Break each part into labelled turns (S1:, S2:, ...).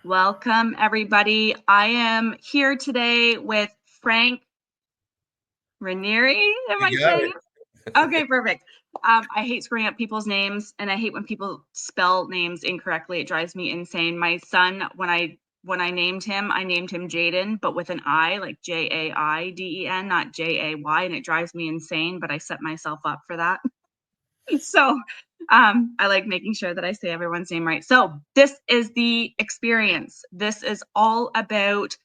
S1: Welcome, everybody. I am here today with Frank Ranieri. Am I
S2: You got
S1: saying
S2: it.
S1: it? Okay, perfect. I hate screwing up people's names, and I hate when people spell names incorrectly. It drives me insane. My son, when I named him Jaden, but with an I, like Jaiden, not Jay, and it drives me insane. But I set myself up for that. So I like making sure that I say everyone's name right. So this is the experience. This is all about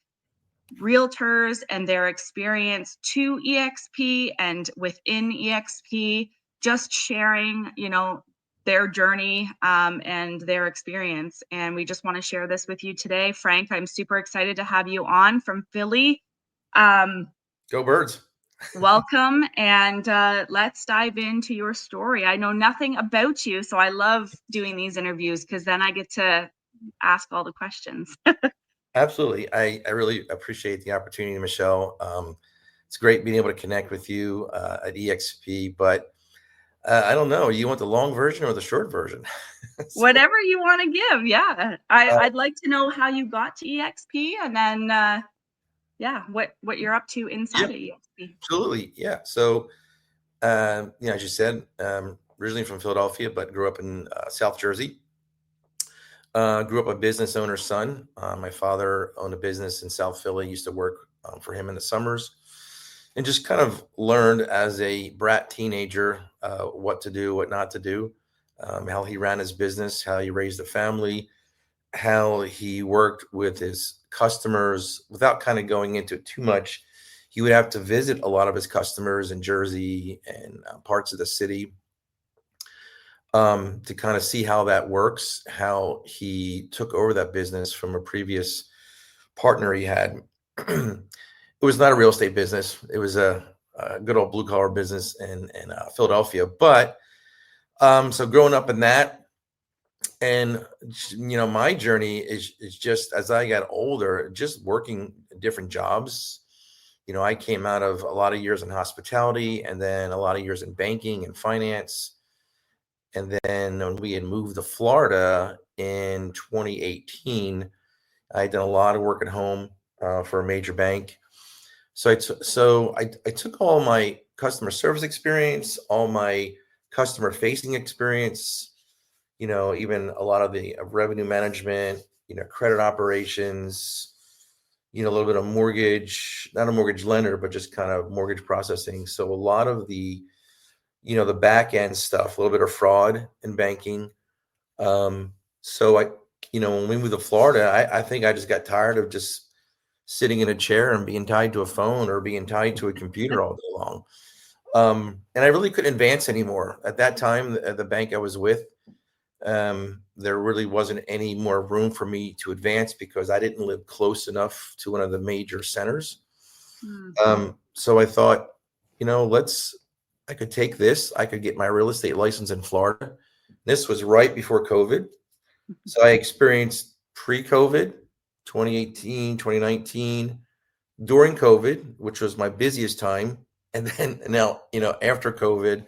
S1: realtors and their experience to eXp and within eXp, just sharing, their journey and their experience. And we just want to share this with you today. Frank, I'm super excited to have you on from Philly.
S2: Go Birds.
S1: Welcome, and let's dive into your story. I know nothing about you, so I love doing these interviews because then I get to ask all the questions.
S2: Absolutely. I really appreciate the opportunity, Michelle. It's great being able to connect with you at eXp, but I don't know. You want the long version or the short version? So,
S1: Whatever you want to give, yeah.
S2: uh,
S1: I'd like to know how you got to eXp, and then what you're up to
S2: yeah,
S1: inside of eXp.
S2: absolutely. Yeah. So, as you said, originally from Philadelphia, but grew up in South Jersey. Grew up a business owner's son. My father owned a business in South Philly. Used to work for him in the summers, and just kind of learned as a brat teenager what to do, what not to do, how he ran his business, how he raised a family, how he worked with his customers without kind of going into it too much. He would have to visit a lot of his customers in Jersey and parts of the city to kind of see how that works, how he took over that business from a previous partner he had. It was not a real estate business. It was a good old blue collar business in Philadelphia. But so growing up in that, and my journey is just as I got older, just working different jobs. I came out of a lot of years in hospitality, and then a lot of years in banking and finance. And then when we had moved to Florida in 2018, I had done a lot of work at home for a major bank. So I took all my customer service experience, all my customer facing experience, even a lot of the revenue management, credit operations, a little bit of mortgage, not a mortgage lender, but just kind of mortgage processing. So a lot of the back end stuff, a little bit of fraud in banking. So when we moved to Florida, I think I just got tired of just sitting in a chair and being tied to a phone or being tied to a computer all day long. And I really couldn't advance anymore. At that time, the bank I was with, there really wasn't any more room for me to advance because I didn't live close enough to one of the major centers. So I thought, I could take this, I could get my real estate license in Florida. This was right before COVID. So I experienced pre-COVID, 2018, 2019, during COVID, which was my busiest time. And then now, after COVID,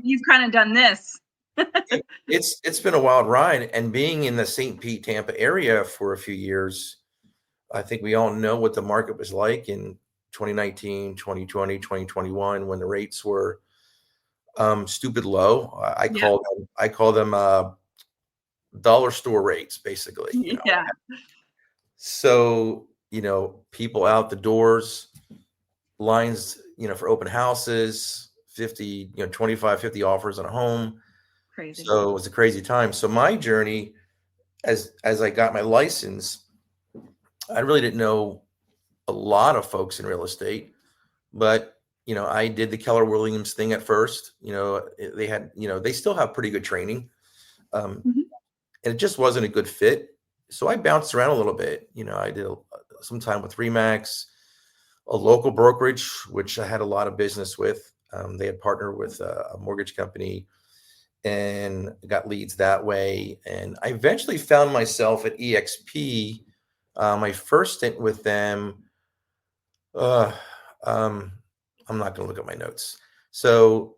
S1: You've kind of done this.
S2: it's been a wild ride. And being in the St. Pete, Tampa area for a few years, I think we all know what the market was like in 2019, 2020, 2021, when the rates were stupid low.
S1: Yeah.
S2: I call them dollar store rates, basically.
S1: Yeah.
S2: So, people out the doors, lines, for open houses, 50, 25, 50 offers on a home.
S1: Crazy.
S2: So it was a crazy time. So my journey as I got my license, I really didn't know a lot of folks in real estate, but I did the Keller Williams thing at first. They had, they still have pretty good training.
S1: Mhm.
S2: And it just wasn't a good fit. So I bounced around a little bit. I did some time with Remax, a local brokerage, which I had a lot of business with. They had partnered with a mortgage company and got leads that way. And I eventually found myself at eXp. My first stint with them, uh, um, I'm not going to look at my notes. So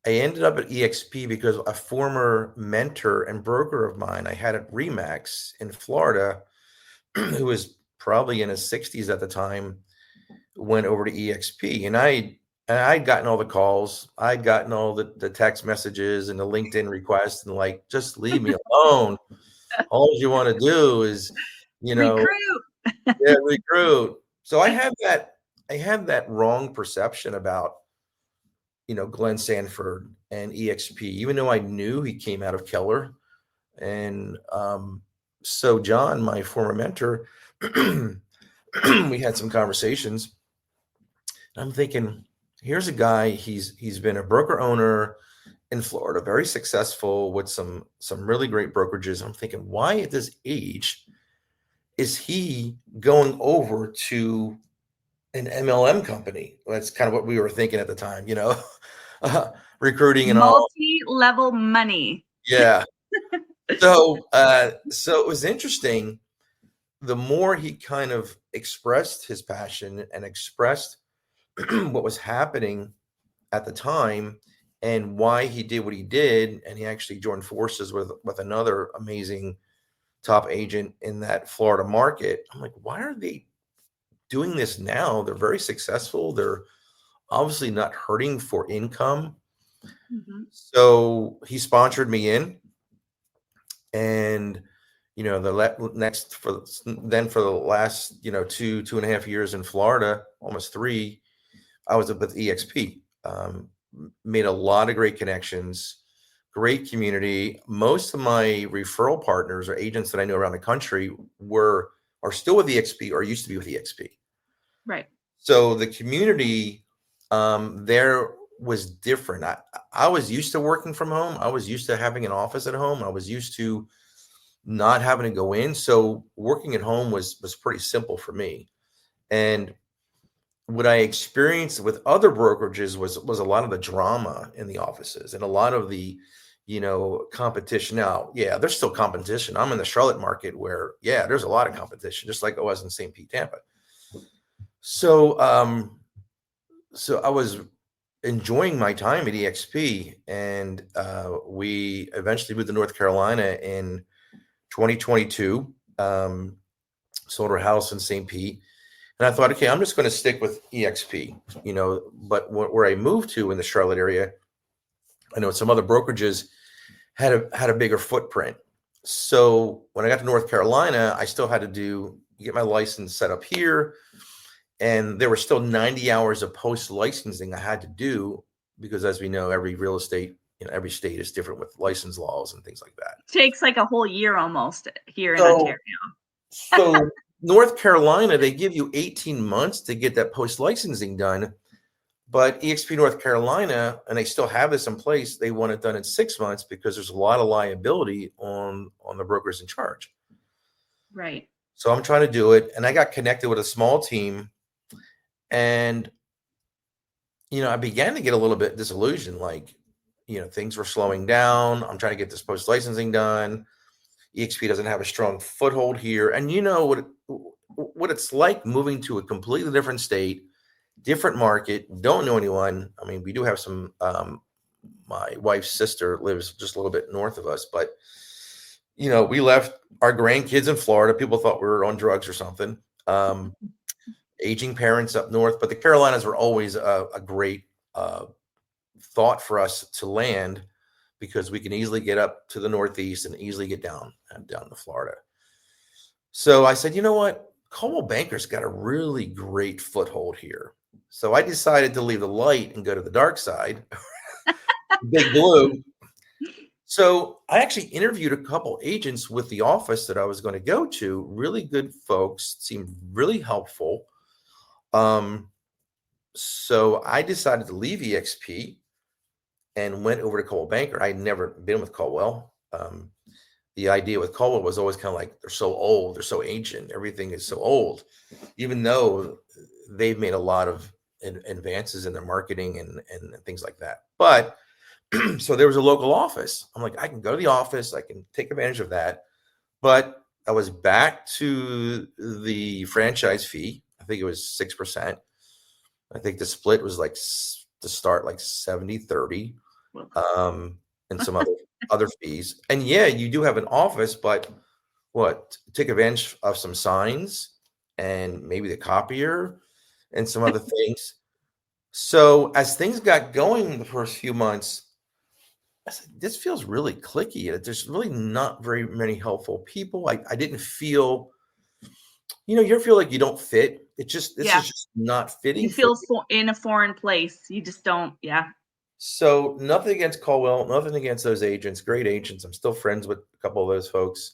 S2: I ended up at eXp because a former mentor and broker of mine I had at Remax in Florida, who was probably in his 60s at the time, went over to eXp. And I'd gotten all the calls, I'd gotten all the text messages and the LinkedIn requests, and like, just leave me alone. All you want to do is, you know,
S1: Recruit.
S2: yeah, recruit. So I had that wrong perception about, Glenn Sanford and eXp, even though I knew he came out of Keller. And so John, my former mentor, we had some conversations. I'm thinking, here's a guy, he's been a broker owner in Florida, very successful with some really great brokerages. I'm thinking, why at this age is he going over to an MLM company? That's kind of what we were thinking at the time, recruiting and all.
S1: Multi-level money.
S2: Yeah. So it was interesting. The more he kind of expressed his passion and expressed what was happening at the time and why he did what he did, and he actually joined forces with another amazing top agent in that Florida market. I'm like, why are they doing this now? They're very successful. They're obviously not hurting for income.
S1: Mm-hmm.
S2: So he sponsored me in, and for the last 2.5 years in Florida, almost 3, I was with EXP. Made a lot of great connections, great community. Most of my referral partners or agents that I know around the country are still with EXP or used to be with EXP.
S1: Right.
S2: So the community there was different. I was used to working from home. I was used to having an office at home. I was used to not having to go in. So working at home was pretty simple for me. And what I experienced with other brokerages was a lot of the drama in the offices and a lot of the, competition. Now, yeah, there's still competition. I'm in the Charlotte market where, yeah, there's a lot of competition, just like it was in St. Pete, Tampa. So, so I was enjoying my time at eXp, and we eventually moved to North Carolina in 2022. Sold our house in St. Pete. And I thought, okay, I'm just going to stick with eXp, but where I moved to in the Charlotte area, I know some other brokerages had a bigger footprint. So when I got to North Carolina, I still had to get my license set up here. And there were still 90 hours of post licensing I had to do because, as we know, every real estate, every state is different with license laws and things like that.
S1: Takes like a whole year almost here in
S2: So,
S1: Ontario.
S2: So North Carolina, they give you 18 months to get that post licensing done. But eXp North Carolina, and they still have this in place, they want it done in 6 months because there's a lot of liability on the brokers in charge.
S1: Right.
S2: So I'm trying to do it. And I got connected with a small team. And, I began to get a little bit disillusioned. Like, things were slowing down. I'm trying to get this post licensing done. eXp doesn't have a strong foothold here. And you know what it's like moving to a completely different state, different market, don't know anyone. I mean, we do have some, my wife's sister lives just a little bit north of us, but, we left our grandkids in Florida. People thought we were on drugs or something. Aging parents up north, but the Carolinas were always a great thought for us to land because we can easily get up to the Northeast and easily get down to Florida. So I said, you know what? Coldwell Banker's got a really great foothold here. So I decided to leave the light and go to the dark side, big blue. So I actually interviewed a couple agents with the office that I was going to go to. Really good folks, seemed really helpful. So I decided to leave eXp and went over to Coldwell Banker. I'd never been with Coldwell. The idea with Coldwell was always kind of like, they're so old, they're so ancient, everything is so old, even though they've made a lot of advances in their marketing and things like that. But so there was a local office. I'm like, I can go to the office, I can take advantage of that. But I was back to the franchise fee. I think it was 6%. I think the split was like to start like 70-30. and some other fees. And yeah, you do have an office, but what, take advantage of some signs and maybe the copier and some other things. So as things got going the first few months, I said, this feels really cliquey. There's really not very many helpful people. I didn't feel, you ever feel like you don't fit? This
S1: Yeah.
S2: is just not fitting
S1: You
S2: for
S1: feel
S2: me.
S1: in a foreign place. You just don't. Yeah.
S2: So nothing against Caldwell, nothing against those agents, great agents. I'm still friends with a couple of those folks.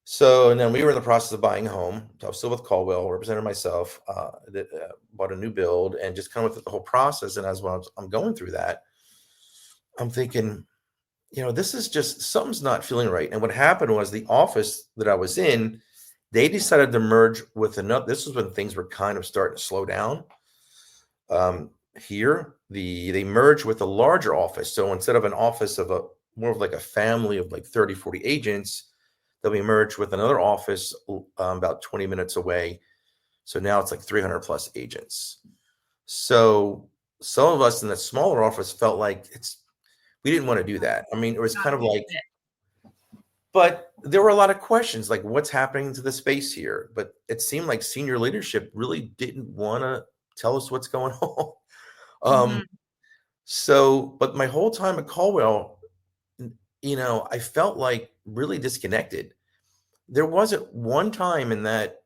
S2: So, and then we were in the process of buying a home. So I was still with Caldwell, represented myself, bought a new build and just kind of went through the whole process. And as well, I'm going through that, I'm thinking, this is just, something's not feeling right. And what happened was the office that I was in, they decided to merge with another. This was when things were kind of starting to slow down. Here, they merged with a larger office. So instead of an office of more of like a family of like 30, 40 agents, they'll be merged with another office about 20 minutes away. So now it's like 300 plus agents. So some of us in the smaller office felt like we didn't want to do that. I mean, it was
S1: Not
S2: kind
S1: a
S2: of
S1: good
S2: like,
S1: fit.
S2: but there were a lot of questions like what's happening to the space here? But it seemed like senior leadership really didn't want to tell us what's going on.
S1: Mhm.
S2: So, but my whole time at Caldwell, I felt like really disconnected. There wasn't one time in that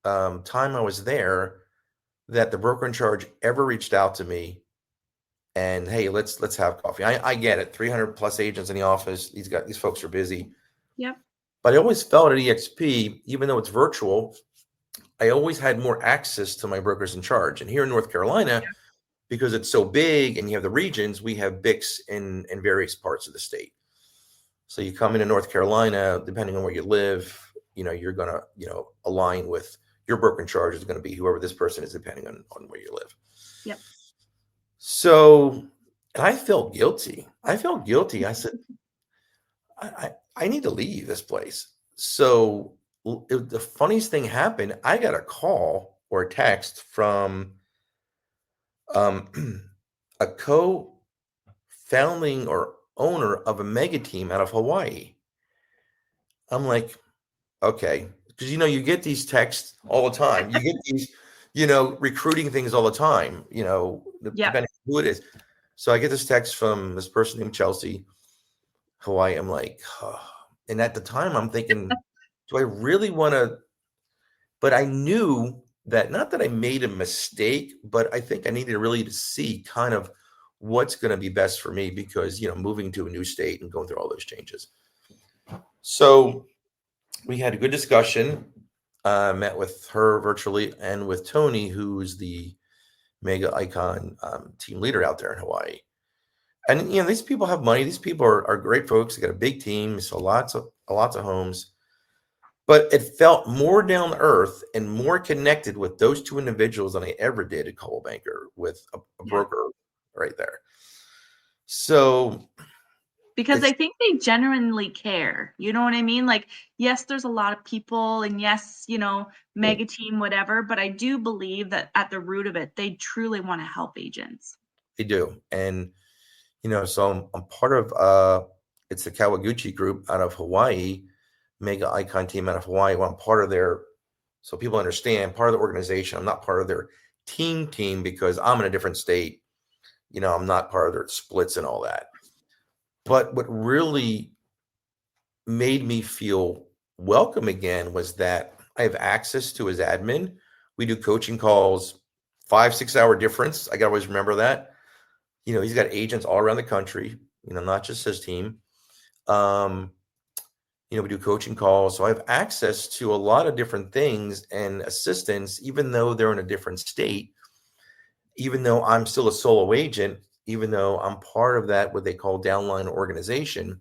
S2: time I was there that the broker in charge ever reached out to me and, hey, let's have coffee. I get it, 300 plus agents in the office. These folks are busy.
S1: Yep.
S2: But I always felt at eXp, even though it's virtual, I always had more access to my brokers in charge. And here in North Carolina,
S1: Yeah.
S2: because it's so big and you have the regions, we have BICs in various parts of the state. So you come into North Carolina, depending on where you live, you're going to, align with your broker in charge is going to be whoever this person is, depending on where you live.
S1: Yep.
S2: So, and I felt guilty. I said, I need to leave this place. So the funniest thing happened. I got a call or a text from a co-founding or owner of a mega team out of Hawaii. I'm like, okay, because you get these texts all the time. You get these, recruiting things all the time.
S1: Yep.
S2: Depending on who it is. So I get this text from this person named Chelsea, Hawaii. I'm like, oh. And at the time, I'm thinking, do I really want to? But I knew that not that I made a mistake, but I think I needed really to see kind of what's going to be best for me because moving to a new state and going through all those changes. So we had a good discussion. Met with her virtually and with Tony, who's the mega icon team leader out there in Hawaii. And these people have money. These people are great folks. They got a big team, so lots of homes. But it felt more down to earth and more connected with those two individuals than I ever did at Coldwell Banker with a
S1: Yeah.
S2: broker right there. So
S1: Because I think they genuinely care. You know what I mean? Like, yes, there's a lot of people and yes, mega team, whatever, but I do believe that at the root of it, they truly want to help agents.
S2: they do. And, so I'm part of, it's the Kawaguchi group out of Hawaii, mega icon team out of Hawaii. Well, I'm part of their, so people understand, part of the organization. I'm not part of their team because I'm in a different state. I'm not part of their splits and all that. But what really made me feel welcome again was that I have access to his admin. We do coaching calls, 5-6 hour difference. I got to always remember that. He's got agents all around the country, not just his team. We do coaching calls. So I have access to a lot of different things and assistance, even though they're in a different state, even though I'm still a solo agent, even though I'm part of that, what they call downline organization.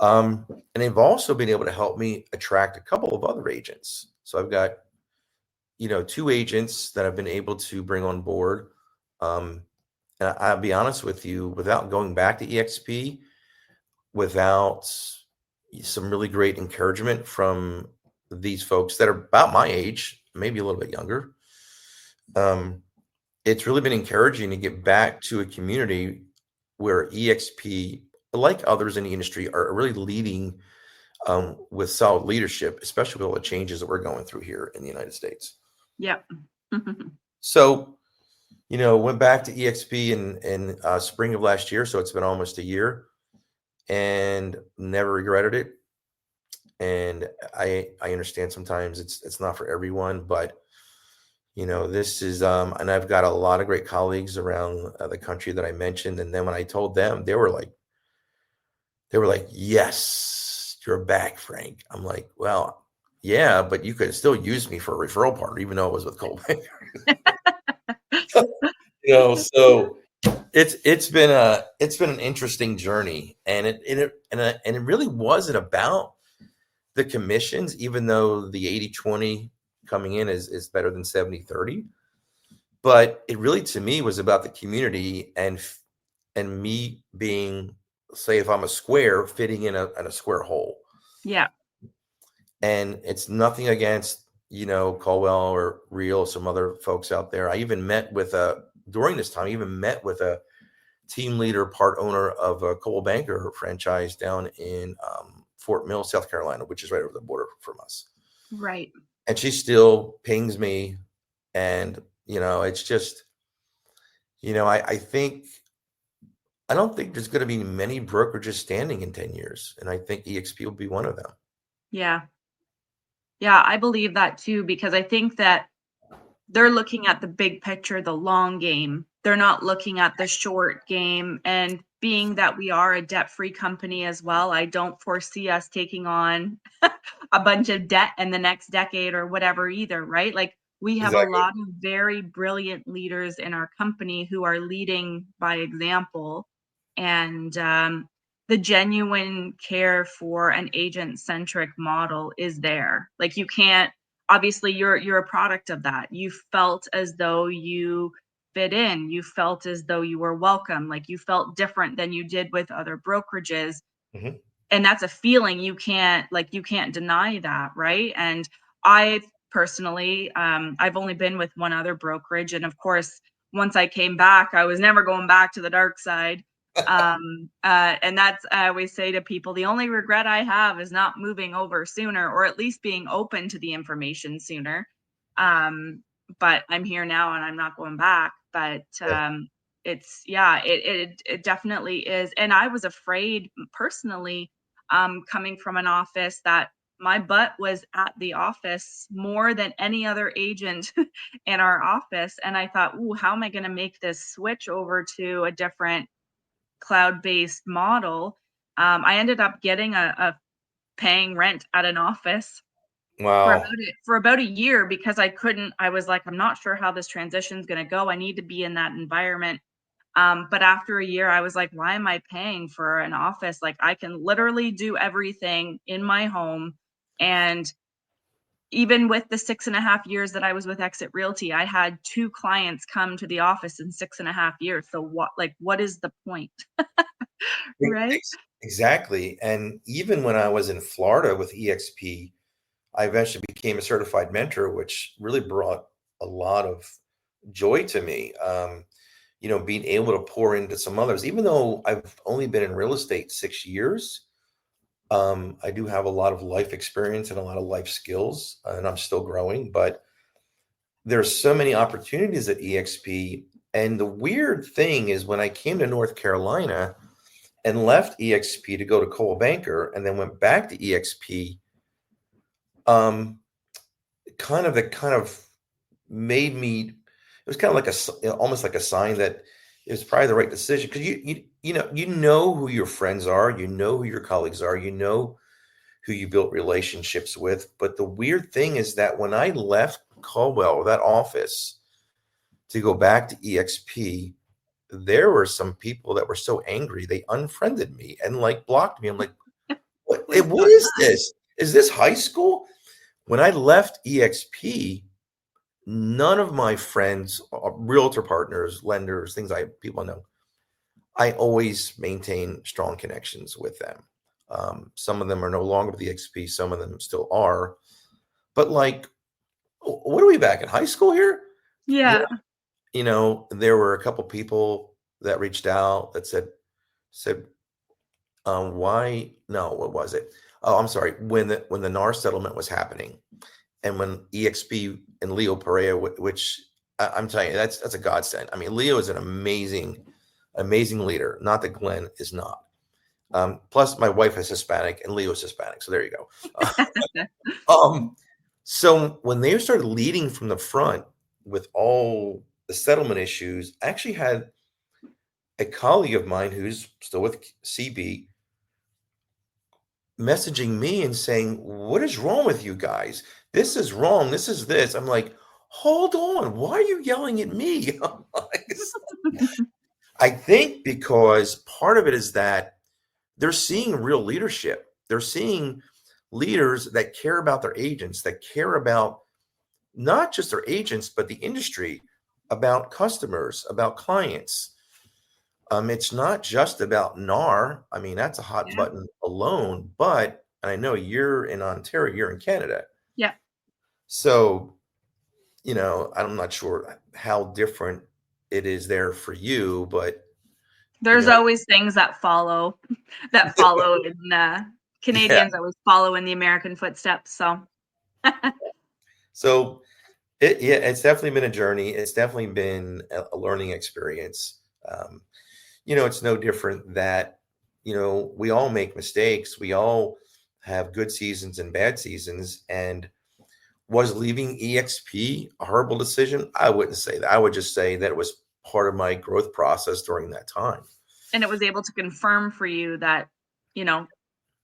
S2: And they've also been able to help me attract a couple of other agents. So I've got, 2 agents that I've been able to bring on board. And I'll be honest with you, without going back to eXp, without some really great encouragement from these folks that are about my age, maybe a little bit younger, it's really been encouraging to get back to a community where eXp, like others in the industry, are really leading with solid leadership, especially with all the changes that we're going through here in the United States.
S1: Yep.
S2: So, went back to eXp in spring of last year. So it's been almost a year and never regretted it. And I understand sometimes it's not for everyone, but this is, and I've got a lot of great colleagues around the country that I mentioned. And then when I told them, they were like, yes, you're back, Frank. I'm like, well, yeah, but you could still use me for a referral partner, even though it was with Coldwell. So it's been an interesting journey, and it really wasn't about the commissions, even though the 80-20 coming in is better than 70-30. But it really, to me, was about the community and me being, say, if I'm a square, fitting in a square hole.
S1: Yeah.
S2: And it's nothing against, Caldwell or Real, some other folks out there. I even met with during this time, I even met with a team leader, part owner of a Coldwell Banker franchise down in Fort Mill, South Carolina, which is right over the border from us.
S1: Right.
S2: And she still pings me. And, it's just, I don't think there's going to be many brokerages standing in 10 years. And I think eXp will be one of them.
S1: Yeah. Yeah, I believe that too, because I think that they're looking at the big picture, the long game. They're not looking at the short game. And being that we are a debt-free company as well, I don't foresee us taking on a bunch of debt in the next decade or whatever either, right? Like, we have a lot of very brilliant leaders in our company who are leading by example. And the genuine care for an agent-centric model is there. Like, you can't, obviously you're a product of that. You felt as though you fit in. You felt as though you were welcome. Like, you felt different than you did with other brokerages.
S2: Mm-hmm.
S1: And that's a feeling you can't deny that, right? And I personally, I've only been with one other brokerage, and of course, once I came back, I was never going back to the dark side. And that's, I always say to people, the only regret I have is not moving over sooner, or at least being open to the information sooner. But I'm here now and I'm not going back. But it definitely is. And I was afraid personally, coming from an office that my butt was at the office more than any other agent in our office. And I thought, ooh, how am I going to make this switch over to a different cloud-based model? I ended up getting a paying rent at an office
S2: Wow.
S1: for about a year, because I was like, I'm not sure how this transition is going to go. I need to be in that environment. But after a year, I was like, why am I paying for an office? Like, I can literally do everything in my home. And even with the 6.5 years that I was with eXp Realty, I had 2 clients come to the office in 6.5 years. So what is the point? Right?
S2: Exactly. And even when I was in Florida with eXp, I eventually became a certified mentor, which really brought a lot of joy to me. Being able to pour into some others, even though I've only been in real estate 6 years, I do have a lot of life experience and a lot of life skills, and I'm still growing, but there's so many opportunities at eXp. And the weird thing is, when I came to North Carolina and left eXp to go to Coldwell Banker and then went back to eXp, kind of made me, it was kind of like almost like a sign that it was probably the right decision, because you know who your friends are, you know who your colleagues are, you know who you built relationships with. But the weird thing is that when I left Caldwell, that office, to go back to eXp, there were some people that were so angry they unfriended me and like blocked me. I'm like, what is this? Is this high school? When I left eXp, none of my friends, realtor partners, lenders, people know, I always maintain strong connections with them. Some of them are no longer with eXp, some of them still are. But like, what are we back in high school here?
S1: Yeah.
S2: there were a couple people that reached out that said, why? No, what was it? Oh, I'm sorry. When the NAR settlement was happening, and when EXP and Leo Perea, which I'm telling you, that's a godsend. I mean, Leo is an amazing leader. Not that Glenn is not. Plus, my wife is Hispanic and Leo is Hispanic, so there you go. Um, so when they started leading from the front with all the settlement issues, I actually had a colleague of mine who's still with CB messaging me and saying, "What is wrong with you guys? This is wrong. This is this." I'm like, "Hold on. Why are you yelling at me?" I think because part of it is that they're seeing real leadership. They're seeing leaders that care about their agents, that care about not just their agents, but the industry, about customers, about clients. It's not just about NAR. I mean, that's a hot
S1: Yeah.
S2: button alone, but and I know you're in Ontario, you're in Canada.
S1: Yeah.
S2: So, I'm not sure how different it is there for you, but you
S1: There's
S2: know,
S1: always things that follow in
S2: yeah.
S1: Canadians always follow in the American footsteps. So
S2: So yeah, it's definitely been a journey. It's definitely been a learning experience. Um, it's no different that, we all make mistakes. We all have good seasons and bad seasons. And was leaving EXP a horrible decision? I wouldn't say that. I would just say that it was part of my growth process during that time.
S1: and it was able to confirm for you that, you know,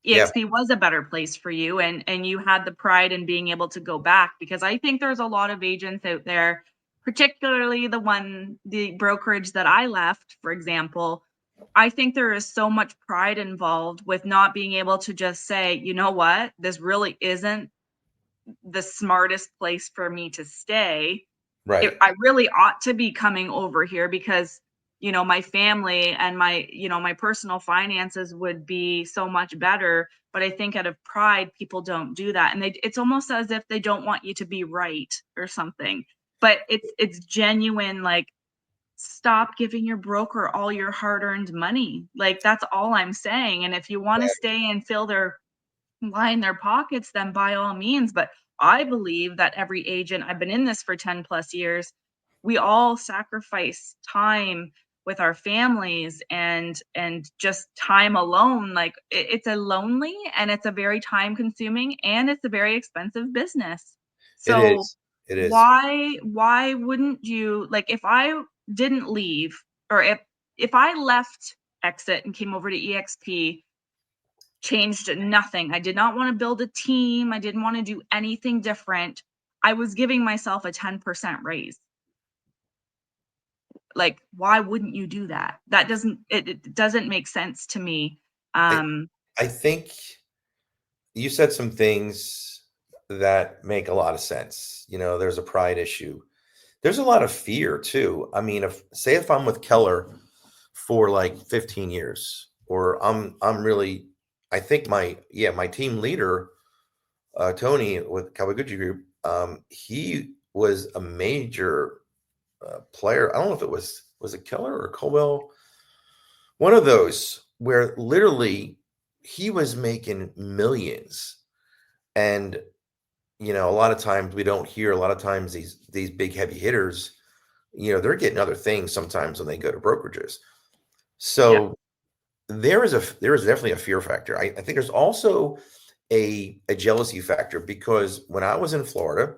S2: Yeah,
S1: eXp was a better place for you, and you had the pride in being able to go back, because I think there's a lot of agents out there, particularly the brokerage that I left, for example. I think there is so much pride involved with not being able to just say, you know what, this really isn't the smartest place for me to stay.
S2: right.
S1: I really ought to be coming over here because, my family and my personal finances would be so much better. But I think out of pride, people don't do that. And it's almost as if they don't want you to be right or something. But it's genuine, like, stop giving your broker all your hard-earned money. Like, that's all I'm saying. And if you want to stay and line their pockets, then by all means. But I believe that every agent, I've been in this for 10 plus years, we all sacrifice time with our families and just time alone. Like, it's a lonely, and it's a very time consuming, and it's a very expensive business.
S2: It
S1: So
S2: is. It is.
S1: why wouldn't you, like, if I didn't leave, or if I left Exit and came over to EXP, changed nothing. I did not want to build a team. I didn't want to do anything different. I was giving myself a 10% raise. Like, why wouldn't you do that? It doesn't make sense to me.
S2: I,
S1: Um,
S2: I think you said some things that make a lot of sense. There's a pride issue. There's a lot of fear too. I mean, if I'm with Keller for like 15 years, or I'm really, I think my team leader, Tony with Kawaguchi Group, he was a major player. I don't know if was it Keller or Colwell, one of those where literally he was making millions. And a lot of times we don't hear. A lot of times these big heavy hitters, they're getting other things sometimes when they go to brokerages.
S1: yeah,
S2: So there is definitely a fear factor. I think there's also a jealousy factor, because when I was in Florida,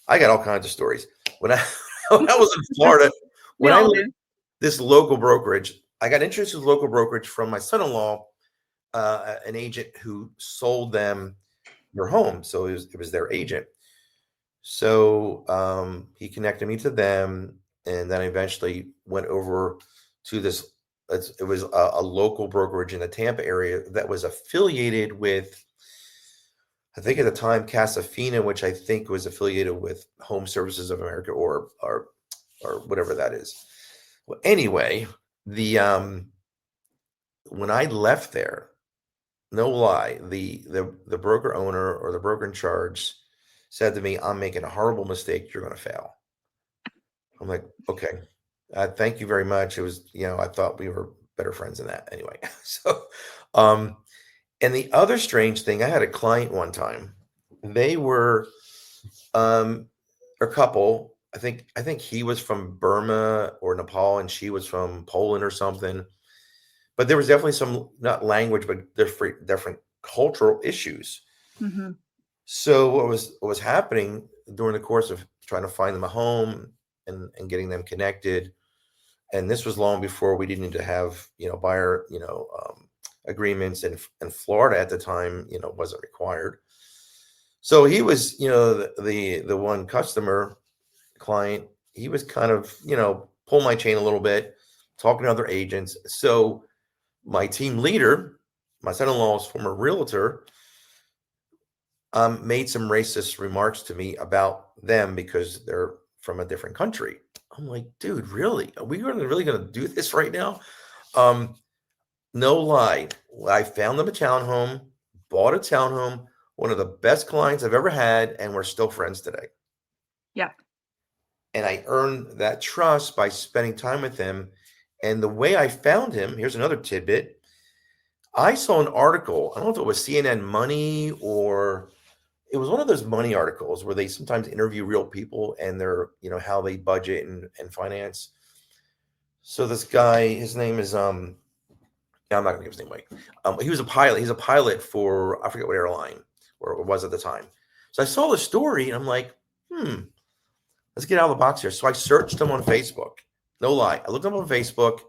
S2: I got all kinds of stories. When I when I was in Florida,
S1: we
S2: when I
S1: all
S2: lived
S1: do.
S2: this local brokerage, I got introduced to local brokerage from my son-in-law, an agent who sold them their home. So it was their agent. So he connected me to them, and then I eventually went over to this. It was a local brokerage in the Tampa area that was affiliated with, I think at the time, Casafina, which I think was affiliated with Home Services of America, or whatever that is. Well, anyway, the when I left there, no lie, the broker owner, or the broker in charge, said to me, "I'm making a horrible mistake. You're going to fail." I'm like, okay, thank you very much. It was, I thought we were better friends than that anyway. So, um, and the other strange thing, I had a client one time. They were um, a couple. I think he was from Burma or Nepal, and she was from Poland or something. But there was definitely some not language, but different cultural issues.
S1: Hmm.
S2: So what was happening during the course of trying to find them a home and getting them connected, and this was long before we didn't need to have buyer agreements, and Florida at the time wasn't required. So he was the one customer client. He was kind of pull my chain a little bit, talking to other agents. So my team leader, my son-in-law's former realtor, made some racist remarks to me about them because they're from a different country. I'm like, dude, really? Are we really going to do this right now? Um, no lie. I found them a townhome, bought a townhome, one of the best clients I've ever had, and we're still friends today.
S1: Yeah.
S2: And I earned that trust by spending time with him. And the way I found him, here's another tidbit. I saw an article. I don't know if it was CNN Money or it was one of those money articles where they sometimes interview real people and their, how they budget and finance. So this guy, his name is yeah, I'm not gonna give his name away. He was a pilot. He's a pilot for I forget what airline or it was at the time. So I saw the story and I'm like, let's get out of the box here. So I searched him on Facebook. No lie. I looked him up on Facebook.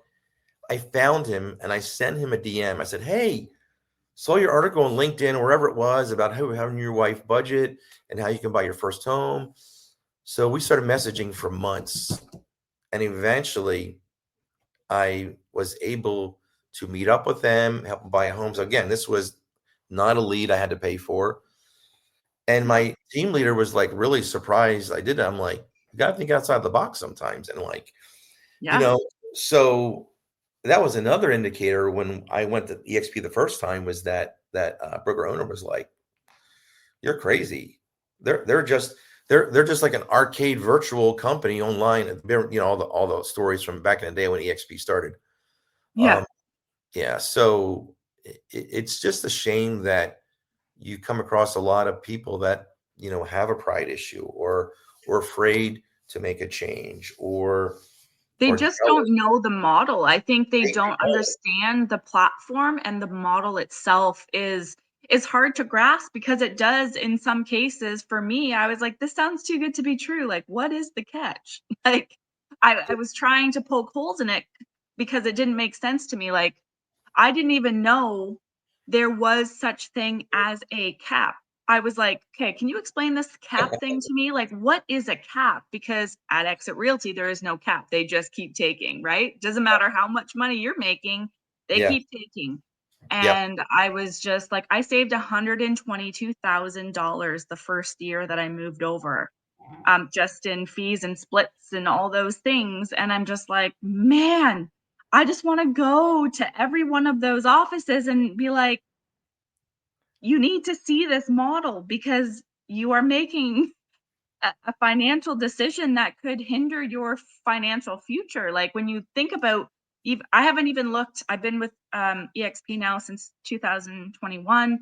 S2: I found him and I sent him a DM. I said, hey, saw your article on LinkedIn or wherever it was about how having your wife budget and how you can buy your first home. So we started messaging for months. And eventually I was able to meet up with them, help them buy a home. So again, this was not a lead I had to pay for. And
S1: Yeah.
S2: my team leader was like really surprised I did that. I'm like, you gotta think outside the box sometimes. And like, you
S1: Yeah.
S2: know, so that was another indicator when I went to eXp the first time was that broker owner was like, "You're crazy. They're just like an arcade virtual company online. All the stories from back in the day when eXp started.
S1: Yeah.
S2: Um, yeah, so it's just a shame that you come across a lot of people that have a pride issue or afraid to make a change
S1: They
S2: or
S1: just
S2: jealous.
S1: don't know the model. I think they
S2: They
S1: don't
S2: don't.
S1: understand the platform, and the model itself is hard to grasp because it does in some cases. For me, I was like, this sounds too good to be true. Like, what is the catch? Like, I was trying to poke holes in it because it didn't make sense to me. Like, I didn't even know there was such thing as a cap. I was like, okay, can you explain this cap thing to me? Like, what is a cap? Because at Exit Realty, there is no cap. They just keep taking, right? Doesn't matter how much money you're making, they
S2: Yeah.
S1: keep taking.
S2: Yep.
S1: And I was just like, I saved $122,000 the first year that I moved over, just in fees and splits and all those things. And I'm just like, man, I just want to go to every one of those offices and be like, you need to see this model because you are making a financial decision that could hinder your financial future. Like when you think about, I haven't even looked. I've been with eXp now since 2021.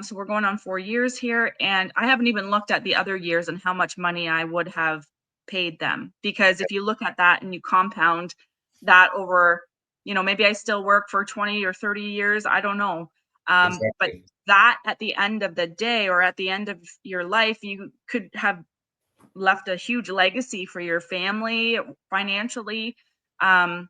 S1: So we're going on 4 years here, and I haven't even looked at the other years and how much money I would have paid them. Because if you look at that and you compound that over, maybe I still work for 20 or 30 years. I don't know. But
S2: Exactly.
S1: that at the end of the day or at the end of your life, you could have left a huge legacy for your family financially, um,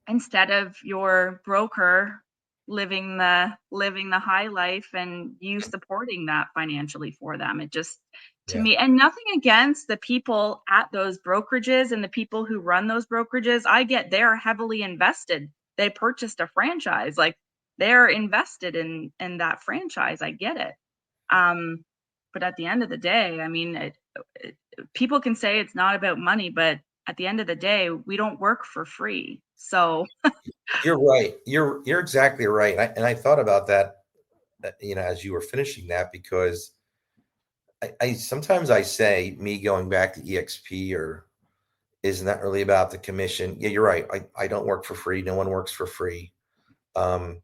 S1: instead of your broker living the high life and you supporting that financially for them. It just, to
S2: Yeah.
S1: me, and nothing against the people at those brokerages and the people who run those brokerages. I get they're heavily invested. They purchased a franchise, like they're invested in that franchise. I get it. um but at the end of the day, I mean, it, people can say it's not about money, but at the end of the day, we don't work for free. So
S2: You're right. You're exactly right. And I thought about that, as you were finishing that, because I sometimes I say me going back to EXP or is not really about the commission. Yeah, you're right. I don't work for free. No one works for free. Um,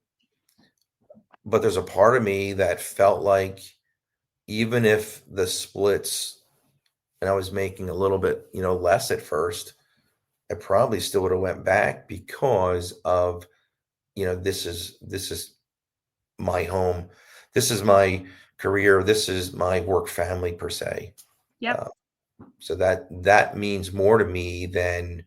S2: but there's a part of me that felt like even if the splits and I was making a little bit, less at first, I probably still would have went back because of, this is my home. This is my career. This is my work family per se.
S1: Yep.
S2: Uh, so that means more to me than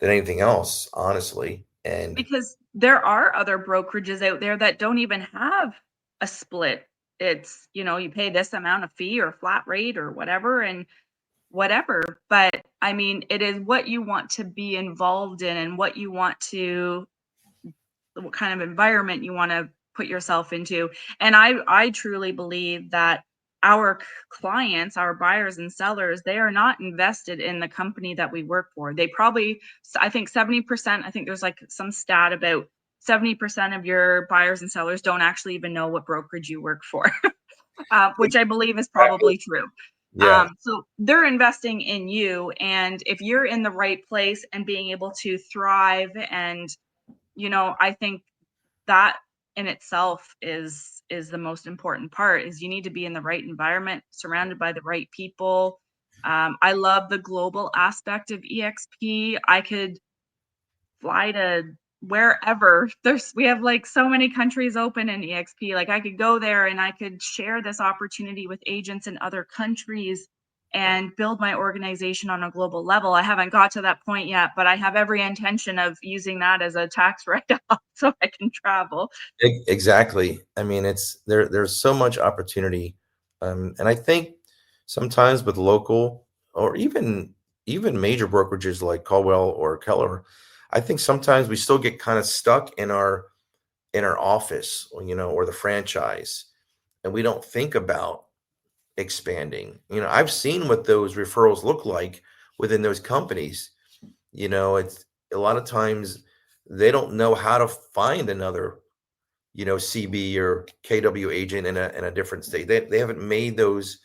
S2: anything else, honestly. And
S1: Because there are other brokerages out there that don't even have a split. It's, you pay this amount of fee or flat rate or whatever and whatever. But I mean, it is what you want to be involved in and what kind of environment you want to put yourself into. And I truly believe that our clients, our buyers and sellers, they are not invested in the company that we work for. They probably, I think 70%, I think there's like some stat about 70% of your buyers and sellers don't actually even know what brokerage you work for, which I believe is probably true.
S2: yeah,
S1: So they're investing in you. And if you're in the right place and being able to thrive and I think that in itself is the most important part is you need to be in the right environment, surrounded by the right people. I love the global aspect of EXP. I could fly to wherever. We have like so many countries open in EXP. Like I could go there and I could share this opportunity with agents in other countries and build my organization on a global level. I haven't got to that point yet, but I have every intention of using that as a tax write-off so I can travel.
S2: exactly. I mean, there's so much opportunity. And I think sometimes with local or even major brokerages like Caldwell or Keller, I think sometimes we still get kind of stuck in our office, or the franchise, and we don't think about expanding. I've seen what those referrals look like within those companies. It's a lot of times they don't know how to find another, CB or KW agent in a different state. They haven't made those,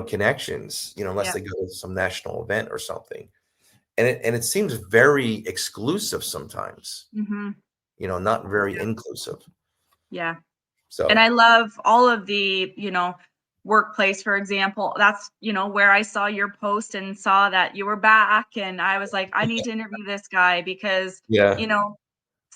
S2: connections, unless
S1: Yeah.
S2: they go to some national event or something. And it seems very exclusive sometimes,
S1: Hmm.
S2: not very
S1: Yeah.
S2: inclusive.
S1: Yeah. And
S2: So
S1: I love all of the, workplace, for example. That's, where I saw your post and saw that you were back. And I was like, I need to interview this guy because,
S2: yeah,
S1: you know,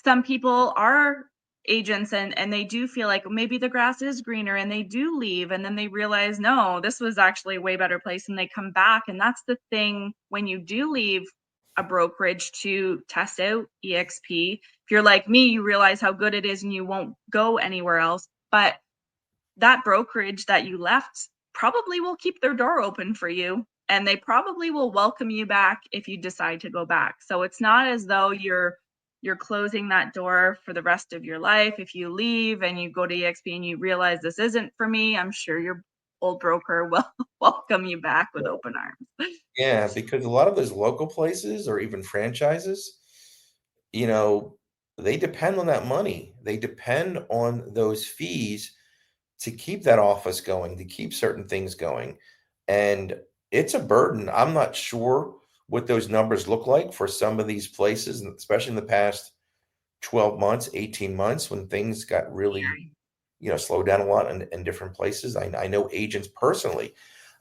S1: some people are agents and they do feel like maybe the grass is greener and they do leave and then they realize no, this was actually a way better place and they come back. And that's the thing when you do leave a brokerage to test out EXP. If you're like me, you realize how good it is and you won't go anywhere else. But that brokerage that you left probably will keep their door open for you and they probably will welcome you back if you decide to go back. So it's not as though you're closing that door for the rest of your life. If you leave and you go to EXP and you realize this isn't for me, I'm sure your old broker will welcome you back with open arms.
S2: yeah, because a lot of those local places or even franchises, you know, they depend on that money. They depend on those fees to keep that office going, to keep certain things going. And it's a burden. I'm not sure what those numbers look like for some of these places, and especially in the past 12 months, 18 months when things got really, slowed down a lot in different places. I know agents personally,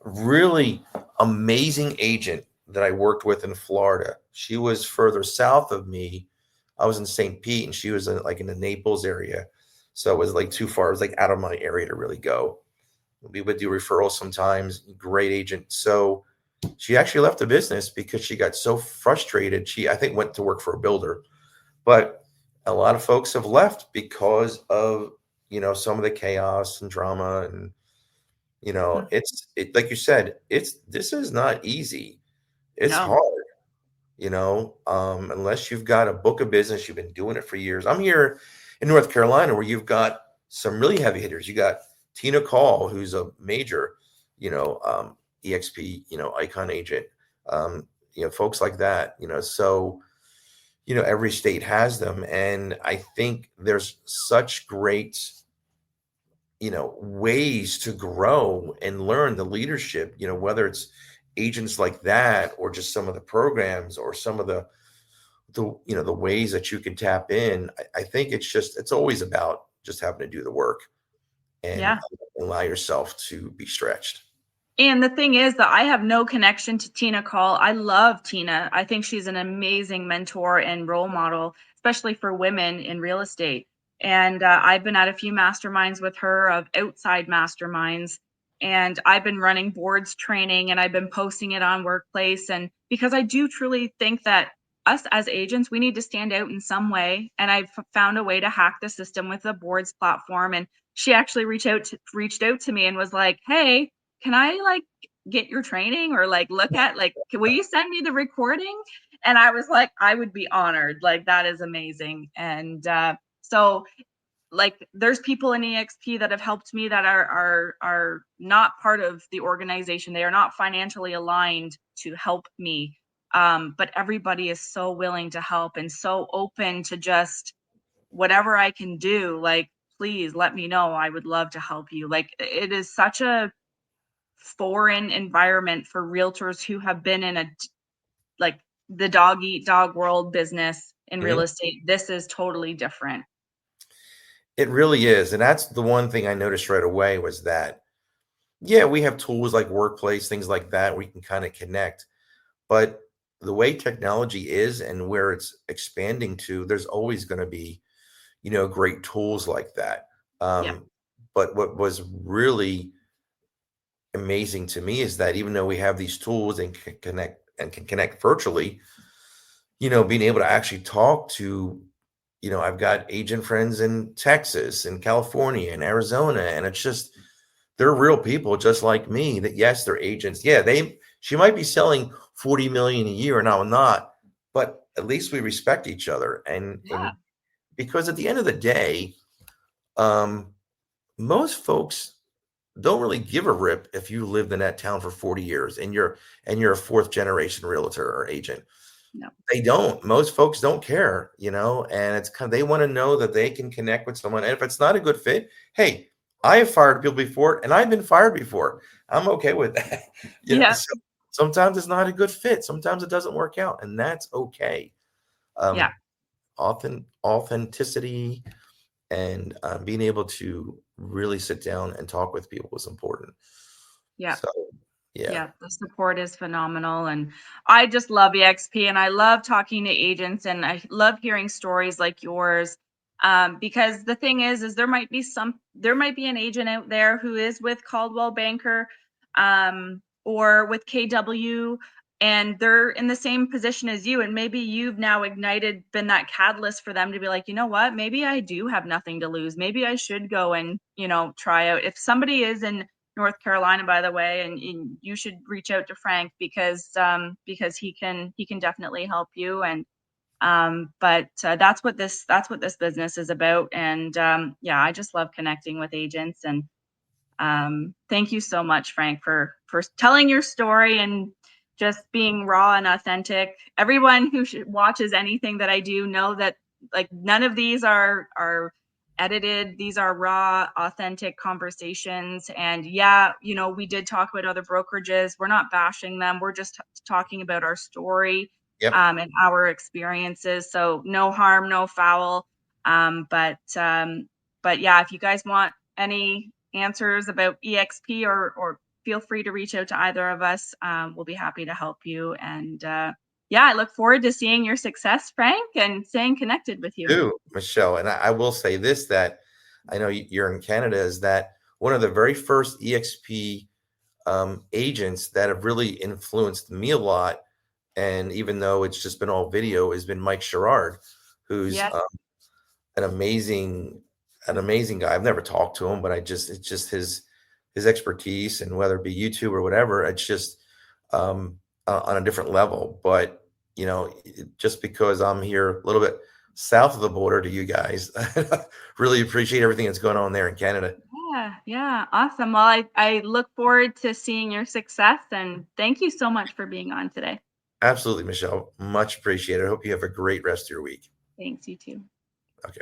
S2: really amazing agent that I worked with in Florida. She was further south of me. I was in St. Pete and she was like in the Naples area. So it was like too far. It was like out of my area to really go. We would do referrals sometimes. Great agent. So she actually left the business because she got so frustrated. She, I think, went to work for a builder, but a lot of folks have left because of, some of the chaos and drama. And, like you said, this is not easy. It's
S1: No.
S2: hard, unless you've got a book of business, you've been doing it for years. I'm here in North Carolina where you've got some really heavy hitters. You got Tina Call, who's a major, EXP, icon agent, folks like that, so, every state has them. And I think there's such great, ways to grow and learn the leadership, whether it's agents like that, or just some of the programs, or some of the the ways that you can tap in, I think it's always about just having to do the work and
S1: Yeah.
S2: allow yourself to be stretched.
S1: And the thing is that I have no connection to Tina Call. I love Tina. I think she's an amazing mentor and role model, especially for women in real estate. And I've been at a few masterminds with her, of outside masterminds. And I've been running boards training, and I've been posting it on Workplace. And because I do truly think that us as agents, we need to stand out in some way. And I've found a way to hack the system with the boards platform. And she actually reached out to me and was like, "Hey, can I like get your training, or like look at, like, will you send me the recording?" And I was like, I would be honored. Like, that is amazing. And so like there's people in EXP that have helped me that are not part of the organization. They are not financially aligned to help me. But everybody is so willing to help and so open to just whatever I can do. Like, please let me know. I would love to help you. Like, it is such a foreign environment for realtors who have been in a like the dog eat dog world business in real
S2: Mhm.
S1: estate. This is totally different.
S2: It really is. And that's the one thing I noticed right away, was that, yeah, we have tools like Workplace, things like that, where you can kind of connect. But the way technology is and where it's expanding to, there's always going to be, great tools like that.
S1: Yeah.
S2: But what was really amazing to me is that even though we have these tools and can connect virtually, being able to actually talk to, I've got agent friends in Texas and California and Arizona, and it's just, they're real people just like me, that yes, they're agents. Yeah, she might be selling 40 million a year, and I'm not, but at least we respect each other. And
S1: Yeah.
S2: because at the end of the day, um, most folks don't really give a rip if you lived in that town for 40 years and you're a fourth generation realtor or agent.
S1: No.
S2: They don't. Most folks don't care, and it's kind of, they want to know that they can connect with someone. And if it's not a good fit, hey, I have fired people before and I've been fired before. I'm okay with that.
S1: Yeah.
S2: So sometimes it's not a good fit. Sometimes it doesn't work out, and that's okay.
S1: Yeah.
S2: Um, authenticity and being able to really sit down and talk with people is important.
S1: Yeah.
S2: So, yeah.
S1: Yeah, the support is phenomenal. And I just love eXp, and I love talking to agents, and I love hearing stories like yours. Because the thing is there might be an agent out there who is with Caldwell Banker, or with KW, and they're in the same position as you. And maybe you've now been that catalyst for them to be like, you know what, maybe I do have nothing to lose. Maybe I should go and, try out. If somebody is in North Carolina, by the way, and you should reach out to Frank, because he can definitely help you. And but that's what this business is about. And yeah, I just love connecting with agents. And thank you so much, Frank, for telling your story and just being raw and authentic. Everyone who watches anything that I do know that, like, none of these are edited. These are raw, authentic conversations. And yeah, we did talk about other brokerages. We're not bashing them. We're just talking about our story,
S2: Yep.
S1: and our experiences. So no harm, no foul. But yeah, if you guys want any answers about eXp, or feel free to reach out to either of us. We'll be happy to help you. And yeah, I look forward to seeing your success, Frank, and staying connected with you.
S2: Do, Michelle. And I will say this, that I know you're in Canada, is that one of the very first EXP agents that have really influenced me a lot, and even though it's just been all video, has been Mike Sherrard, who's
S1: Yes.
S2: an amazing guy. I've never talked to him, but it's just his expertise, and whether it be YouTube or whatever, it's just on a different level. But just because I'm here a little bit south of the border to you guys, really appreciate everything that's going on there in Canada.
S1: Yeah. Yeah. Awesome. Well, I look forward to seeing your success, and thank you so much for being on today.
S2: Absolutely, Michelle. Much appreciated. I hope you have a great rest of your week.
S1: Thanks, you too.
S2: Okay.